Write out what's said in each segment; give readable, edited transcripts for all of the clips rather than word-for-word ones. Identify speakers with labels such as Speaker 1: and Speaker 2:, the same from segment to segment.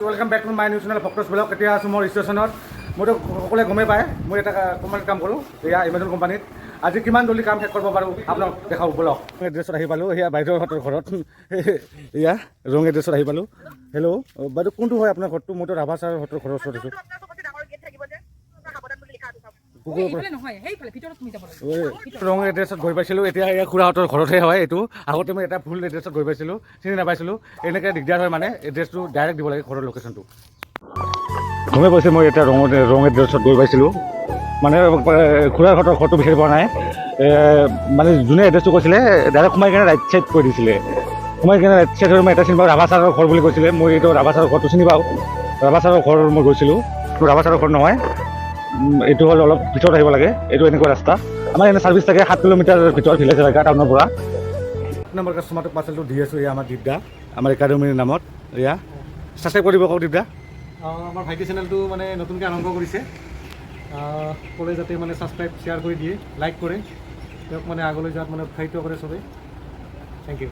Speaker 1: Welcome back to my news channel facts blog. এতিয়া আছোঁ মোৰ ষ্টেচনত। মইতো সকলোৱে গমেই পায় মই এটা কোম্পানীত কাম কৰোঁ, এয়া এমাজন কোম্পানীত। আজি কিমান জলদি কাম শেষ কৰিব পাৰোঁ আপোনাক দেখাওঁ ব্লগ। এড্ৰেছত আহি পালোঁ, এয়া বাইদেউহঁতৰ ঘৰত। এয়া ৰং এড্ৰেছত আহি পালোঁ। হেল্ল' বাইদেউ, কোনটো হয় আপোনাৰ ঘৰটো? মইতো ৰাভা ছাৰহঁতৰ ঘৰৰ ওচৰত আছোঁ। ৰং এড্ৰেছত গৈ পাইছিলোঁ, এতিয়া এই খুৰাহঁতৰ ঘৰতহে হয় এইটো। আগতে মই এটা ভুল এড্ৰেছত গৈ পাইছিলোঁ, চিনি নাপাইছিলোঁ। এনেকৈ দিগদাৰ হয় মানে, এড্ৰেছটো ডাইৰেক্ট দিব লাগে ঘৰৰ লোকেশ্যনটো। গমেই পাইছে মই এতিয়া ৰং এড্ৰেছত গৈ পাইছিলোঁ, মানে খুৰাহঁতৰ ঘৰটো বিচাৰি পোৱা নাই। মানে যোনে এড্ৰেছটো কৈছিলে ডাইৰেক্ট সোমাই কিনে ৰাইট চাইড কৈ দিছিলে। সোমাই কিনে ৰাইট চাইড মই এটা চিনি পাওঁ, ৰাভা ছাৰৰ ঘৰ বুলি কৈছিলে। মই এইটো ৰাভা ছাৰৰ ঘৰটো চিনি পাওঁ। ৰাভা ছাৰৰ ঘৰ মই গৈছিলোঁ, ৰাভা ছাৰৰ ঘৰ নহয়, এইটো হ'ল অলপ ভিতৰত আহিব লাগে। এইটো এনেকুৱা ৰাস্তা আমাৰ এনে ছাৰ্ভিচ থাকে 7 কিলোমিটাৰ ভিতৰত ভিলেজ এলেকা টাউনৰ পৰা। নম্বৰ কাষ্টমাৰটোক পাৰ্চেলটো দি আছোঁ। এয়া আমাৰ দীপদা, আমাৰ একাডেমীৰ নামত। এয়া ছাবস্ক্ৰাইব কৰিব কওক দীপদা।
Speaker 2: আমাৰ ভাইটি চেনেলটো মানে নতুনকৈ আৰম্ভ কৰিছে, ক'লে যাতে মানে ছাবস্ক্ৰাইব শ্বেয়াৰ কৰি দিয়ে, লাইক কৰে, তেওঁক মানে আগলৈ যোৱাত মানে উৎসাহিত কৰে চবেই। Thank you.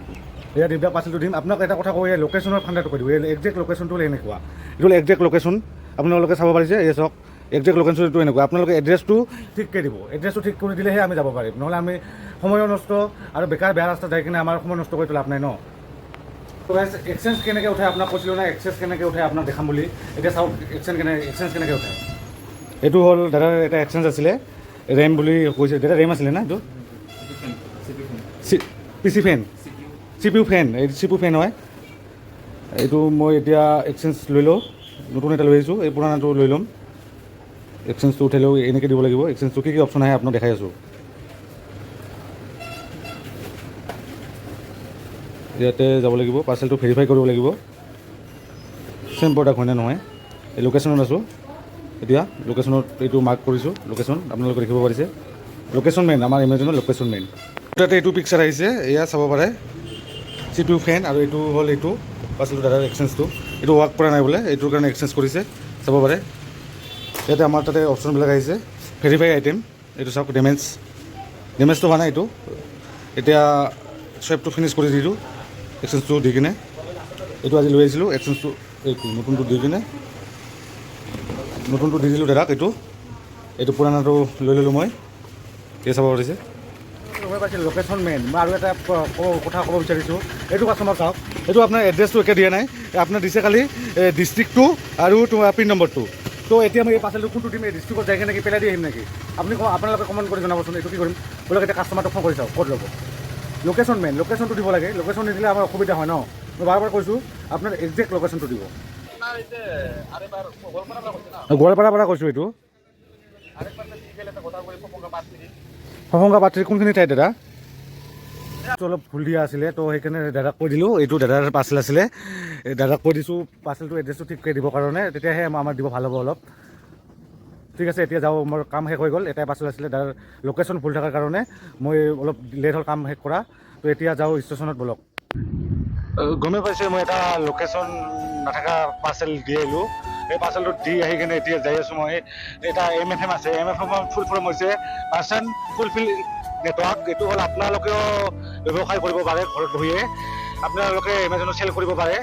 Speaker 1: এয়া দীপদা পাৰ্চেলটো দিম। আপোনাক এটা কথা কওঁ, এই লোকেশ্যনৰ ফাণ্ডাটো কৈ দিওঁ। এই একজেক্ট লোকেশ্যনটো এনেকুৱা, এইটো একজেক্ট লোকেশ্যন আপোনালোকে চাব পাৰিছে। এই চাওক, একজেক্ট লোকেশ্যনটো এনেকুৱা। আপোনালোকে এড্ৰেছটো ঠিককৈ দিব, এড্ৰেছটো ঠিক কৰি দিলেহে আমি যাব পাৰিম, নহ'লে আমি সময়ো নষ্ট আৰু বেকাৰ বেয়া ৰাস্তাত যাই কিনে আমাৰ সময় নষ্ট কৰি লাভ নাই ন। এক্সচেঞ্জ কেনেকৈ উঠায় আপোনাক কৈছিলোঁ না, এক্সচেঞ্জ কেনেকৈ উঠায় আপোনাক দেখাম বুলি। এতিয়া চাওক এক্সচেঞ্জ কেনেকৈ উঠায়। এইটো হ'ল দাদাৰ এটা এক্সচেঞ্জ আছিলে, ৰেম বুলি কৈছে। দাদা ৰেম আছিলে না এইটো? পিচি ফেন, CPU ফেন, এই CPU ফেন হয় এইটো। মই এতিয়া এক্সচেঞ্জ লৈ লওঁ, নতুন এটা লৈ আহিছোঁ, এই পুৰণাটো লৈ ল'ম। এক্সচেঞ্জটো উঠালেও এনেকৈ দিব লাগিব। এক্সচেঞ্জটো কি অপশ্যন আহে আপোনাক দেখাই আছোঁ। ইয়াতে যাব লাগিব, পাৰ্চেলটো ভেৰিফাই কৰিব লাগিব চেম প্ৰডাক্ট হয়নে নহয়। এই লোকেশ্যনত আছোঁ এতিয়া, লোকেশ্যনত এইটো মাৰ্ক কৰিছোঁ লোকেশ্যন, আপোনালোকে দেখিব পাৰিছে। লোকেশ্যন মেইন, আমাৰ এমাজনৰ লোকেশ্যন মেইন। তাতে এইটো পিকচাৰ আহিছে, এয়া চাব পাৰে CPU ফেন। আৰু এইটো হ'ল এইটো পাৰ্চেলটো দাদাৰ এক্সচেঞ্জটো। এইটো ৱৰ্ক কৰা নাই বোলে, এইটোৰ কাৰণে এক্সচেঞ্জ কৰিছে, চাব পাৰে। ইয়াতে আমাৰ তাতে অপশ্যনবিলাক আহিছে, ভেৰিফাই আইটেম। এইটো চাওক, ডেমেজটো হোৱা নাই এইটো। এতিয়া চুৱাইপটো ফিনিছ কৰি দিলোঁ, এক্সচেঞ্জটো দি কিনে। এইটো আজি লৈ আহিছিলোঁ এক্সচেঞ্জটো, এইটো নতুনটো দি কিনে, নতুনটো দি দিলোঁ দাদাক। এইটো পুৰণাটো লৈ ল'লোঁ মই। এই চাব পাৰিছে, গমেই পাইছিল লোকেশ্যন মেইন। মই আৰু এটা কথা ক'ব বিচাৰিছোঁ, এইটো কাষ্টমাৰ চাওক, এইটো আপোনাৰ এড্ৰেছটো একে দিয়া নাই, আপোনাৰ দিছে খালি ডিষ্ট্ৰিক্টটো আৰু তোমাৰ পিন নম্বৰটো। তো এতিয়া মই এই পাৰ্চেলটো কোনটো দিম, এই ডিষ্ট্ৰিক্টত যাই কিনে পেলাই দি আহিম নেকি? আপোনালোকে কমেণ্ট কৰি জনাবচোন, এইটো কি কৰিম। বোলে এতিয়া কাষ্টমাৰটো ফোন কৰি চাওক ক'ত ল'ব। লোকেশ্যন মেইন, লোকেশ্যনটো দিব লাগে। লোকেশ্যন নিদিলে আমাৰ অসুবিধা হয় ন। মই বাৰ বাৰ কৈছোঁ আপোনাৰ একজেক্ট লোকেশ্যনটো দিব। গোৱালপাৰাৰ পৰা কৈছোঁ এইটো। সফংগা পাত্ৰী কোনখিনি ঠাইত দাদা? অলপ ভুল দিয়া আছিলে, তো সেইকাৰণে দাদাক কৈ দিলোঁ এইটো দাদাৰ পাৰ্চেল আছিলে। দাদাক কৈ দিছোঁ পাৰ্চেলটো এড্ৰেছটো ঠিককৈ দিবৰ কাৰণে, তেতিয়াহে আমাৰ দিব ভাল হ'ব অলপ। ঠিক আছে, এতিয়া যাওঁ, মোৰ কাম শেষ হৈ গ'ল। এটাই পাৰ্চেল আছিলে, দাদাৰ লোকেশ্যন ভুল থকাৰ কাৰণে মই অলপ লেট হ'ল কাম শেষ কৰা। তো এতিয়া যাওঁ ষ্টেচনত বলক। গমেই পাইছে মই এটা লোকেশ্যন নাথাকা পাৰ্চেল দি আহিলোঁ। এই পাৰ্চেলটো দি আহি কিনে এতিয়া যাই আছোঁ মই। এটা MFM আছে, MFM ফুল ফৰ্ম হৈছে মাৰ্চেণ্ট ফুলফিল নেটৱৰ্ক। এইটো হ'ল আপোনালোকেও ব্যৱসায় কৰিব পাৰে ঘৰত বহিয়ে। আপোনালোকে এমাজনত চেল কৰিব পাৰে।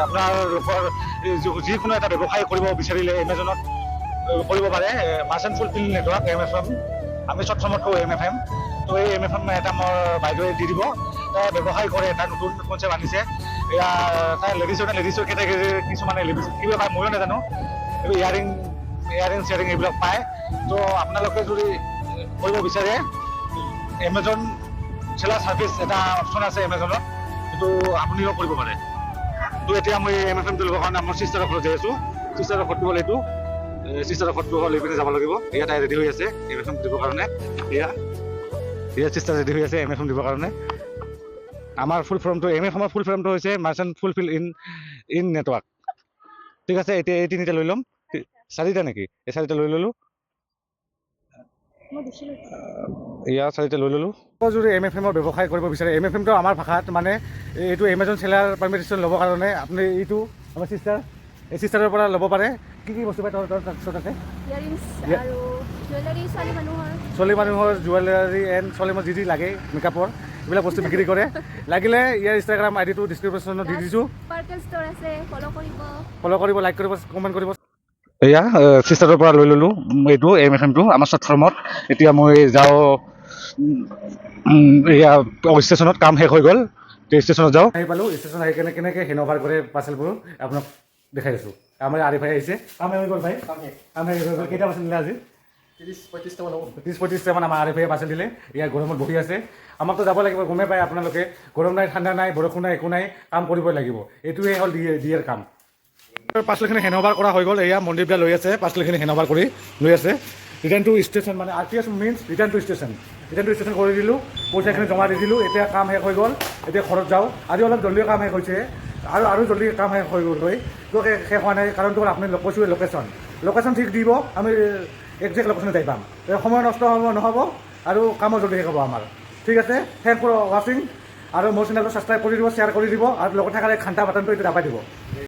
Speaker 1: আপোনালোকৰ যিকোনো এটা ব্যৱসায় কৰিব বিচাৰিলে এমাজনত কৰিব পাৰে। মাৰ্চেণ্ট ফুলফিল নেটৱৰ্ক MFM, আমি শ্বৰ্ট ফৰ্মত কওঁ MFM। তো এই MFM এটা মোৰ বাইদেৱে দি দিব। তাই ব্যৱসায় কৰে, এটা নতুন কনচেপ্ট আনিছে। এয়া তাই লেডিছৰ কেটেগৰী, কিছুমানে লেডিছ কিবা পায় ময়ো নাজানো। এইবোৰ ইয়াৰিং চেয়াৰিং এইবিলাক পায়। তো আপোনালোকে যদি কৰিব বিচাৰে, এমাজন চেলাৰ ছাৰ্ভিচ এটা অপশ্যন আছে এমাজনত, সেইটো আপুনিও কৰিব পাৰে। তো এতিয়া মই MFMটো ল'বৰ কাৰণে মোৰ চিষ্টাৰৰ ঘৰত যাই আছোঁ। চিষ্টাৰৰ ঘৰটো হ'ল এইটো, চিষ্টাৰৰ ঘৰটো হ'ল এইপিনে যাব লাগিব। এয়া তাই ৰেডি হৈ আছে MFM দিবৰ কাৰণে। এয়া চিষ্টাৰ ৰেডি হৈ আছে MFM দিবৰ কাৰণে। আমাৰ ফুল ফৰ্মটো MFMৰ ফুল ফৰ্মটো হৈছে মাৰ্চেণ্ট ফুলফিল ইন নেটৱৰ্ক। ঠিক আছে, এতিয়া এই তিনিটা লৈ ল'ম। চাৰিটা নেকি? এই চাৰিটা লৈ ল'লোঁ। ইয়াৰ চাৰিটা লৈ ল'লোঁ। যদি MFMৰ ব্যৱসায় কৰিব বিচাৰে, MFMটো আমাৰ ভাষাত মানে এইটো এমাজন চেলাৰ পাৰ্মিটেশ্যন ল'বৰ কাৰণে আপুনি এইটো আমাৰ এই চিষ্টাৰৰ পৰা ল'ব পাৰে। কি বস্তু পায় তাতে? ছোৱালী মানুহৰ জুৱেলাৰী এণ্ড ছোৱালী যি লাগে মেকআপৰ এইবিলাক বস্তু বিক্ৰী কৰে লাগিলে ইয়াৰ ইনষ্টাগ্ৰাম আইডিটো ডিছক্ৰিপশ্যনত দি দিছোঁ
Speaker 3: পাৰ্কেল ষ্ট'ৰ আছে
Speaker 1: ফ'ল' কৰিব লাইক কৰিব কমেণ্ট কৰিব এয়া চিষ্টাৰৰ পৰা লৈ ল'লোঁ এইটো এমটো আমাৰ শ্বৰ্ট ফৰ্মত এতিয়া মই যাওঁ এয়া ষ্টেচনত কাম শেষ হৈ গ'ল ষ্টেচনত যাওঁ আহি পালোঁ ষ্টেচন আহি কেনেকৈ হেণ্ড অভাৰ কৰে পাৰ্চেলবোৰ আপোনাক দেখাই দিছোঁ আমাৰ আৰিফ ভাই আহিছে কাম শেষ হৈ গ'ল ভাই কাম শেষ হৈ গ'ল কেইটা পাৰ্চেল দিলে আজি 30-35টামান আমাৰ আৰিফ ভাইয়ে পাৰ্চেল দিলে ইয়াৰ গৰমত বহি আছে আমাকতো যাব লাগিব গমেই পায় আপোনালোকে গৰম নাই ঠাণ্ডা নাই বৰষুণ নাই একো নাই কাম কৰিবই লাগিব এইটোৱে হ'ল ডিএৰ কাম পাৰ্চেলখিনি হেণ্ড অভাৰ কৰা হৈ গ'ল এয়া মন্দিৰবিলাক লৈ আছে পাৰ্চেলখিনি হেণ্ড অভাৰ কৰি লৈ আছে ৰিটাৰ্ণ টু ষ্টেচন মানে RTS means return to station কৰি দিলোঁ পইচাখিনি জমা দি দিলোঁ এতিয়া কাম শেষ হৈ গ'ল এতিয়া ঘৰত যাওঁ আজি অলপ জল্দি কাম শেষ হৈছে আৰু জল্দি কাম শেষ হৈ গ'ল তো শেষ হোৱা নাই কাৰণটো হ'ল আপুনি কৈছোঁ লোকেশ্যন ঠিক দিব আমি একজেক্ট লোকেশ্যনত যাই পাম সময় নষ্ট হ'ব নহ'ব আৰু কামো জল্দি শেষ হ'ব আমাৰ ঠিক আছে থেংক ফৰ ৱাচিং আৰু মোৰ চেনেলটো ছাবস্ক্ৰাইব কৰি দিব শ্বেয়াৰ কৰি দিব আৰু লগত থকা ঘণ্টা বাটনটো এইটো দাবাই দিব